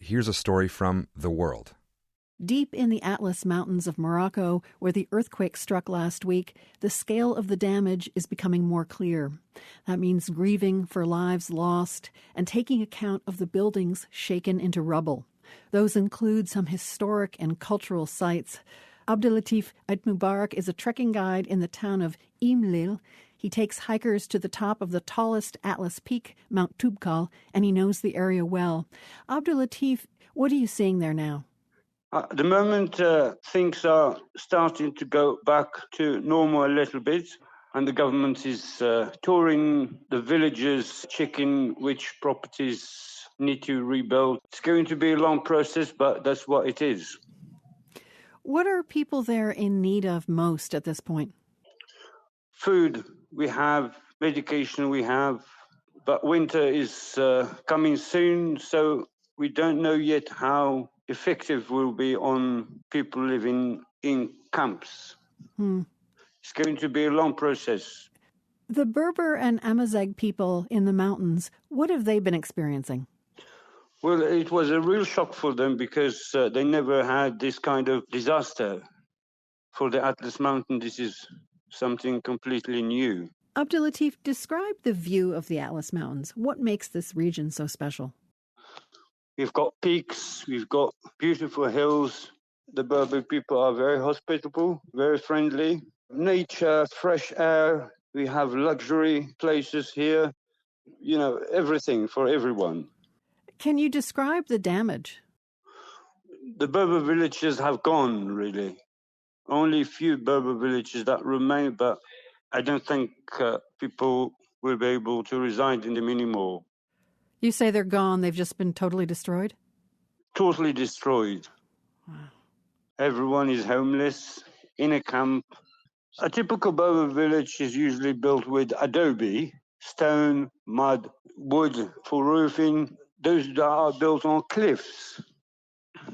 Here's a story from The World. Deep in the Atlas Mountains of Morocco, where the earthquake struck last week, the scale of the damage is becoming more clear. That means grieving for lives lost and taking account of the buildings shaken into rubble. Those include some historic and cultural sites. Abdelatif Ait M'barek is a trekking guide in the town of Imlil. He takes hikers to the top of the tallest Atlas peak, Mount Toubkal, and he knows the area well. Abdelatif, what are you seeing there now? At the moment, things are starting to go back to normal a little bit, and the government is touring the villages, checking which properties need to rebuild. It's going to be a long process, but that's what it is. What are people there in need of most at this point? Food we have, medication we have, but winter is coming soon, so we don't know yet how effective will be on people living in camps. It's going to be a long process. The Berber and Amazigh people in the mountains, what have they been experiencing? Well, it was a real shock for them because they never had this kind of disaster. For the Atlas Mountain, this is something completely new. Abdelatif, describe the view of the Atlas Mountains. What makes this region so special? We've got peaks, we've got beautiful hills. The Berber people are very hospitable, very friendly. Nature, fresh air, we have luxury places here. You know, everything for everyone. Can you describe the damage? The Berber villages have gone, really. Only a few Berber villages that remain, but I don't think people will be able to reside in them anymore. You say they're gone, they've just been totally destroyed? Totally destroyed. Wow. Everyone is homeless, in a camp. A typical Berber village is usually built with adobe, stone, mud, wood for roofing. Those that are built on cliffs.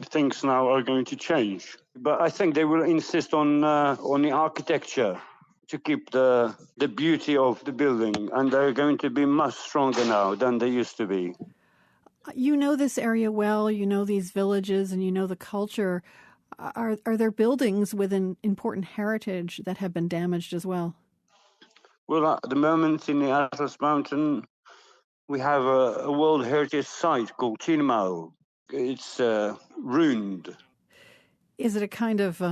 Things now are going to change. But I think they will insist on the architecture to keep the beauty of the building, and they're going to be much stronger now than they used to be. You know this area well, you know these villages, and you know the culture. Are there buildings with an important heritage that have been damaged as well? Well, at the moment in the Atlas Mountain, we have a World Heritage Site called Tinmao. It's ruined. Is it a kind of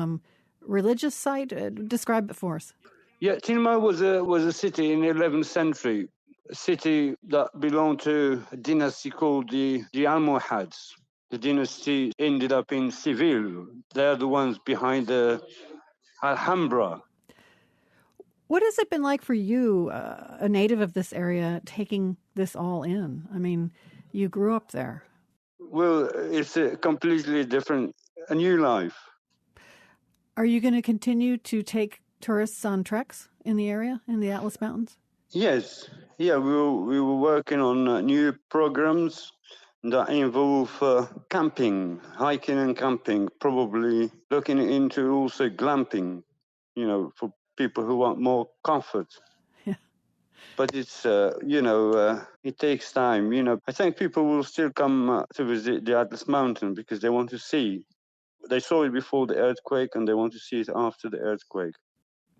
religious site? Describe it for us. Yeah, Tinmao was a city in the 11th century, a city that belonged to a dynasty called the Almohads. The dynasty ended up in Seville. They're the ones behind the Alhambra. What has it been like for you, a native of this area, taking this all in? I mean, you grew up there. Well, it's a completely different, a new life. Are you going to continue to take tourists on treks in the area, in the Atlas Mountains? Yes. Yeah, we were working on new programs that involve camping, hiking and camping, probably looking into also glamping, you know, for people who want more comfort. Yeah. But it's, it takes time. You know, I think people will still come to visit the Atlas Mountain because they want to see. They saw it before the earthquake and they want to see it after the earthquake.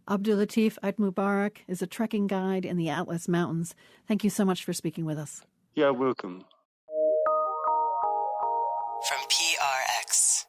Abdelatif Ait M'barek is a trekking guide in the Atlas Mountains. Thank you so much for speaking with us. Yeah, welcome. From PRX.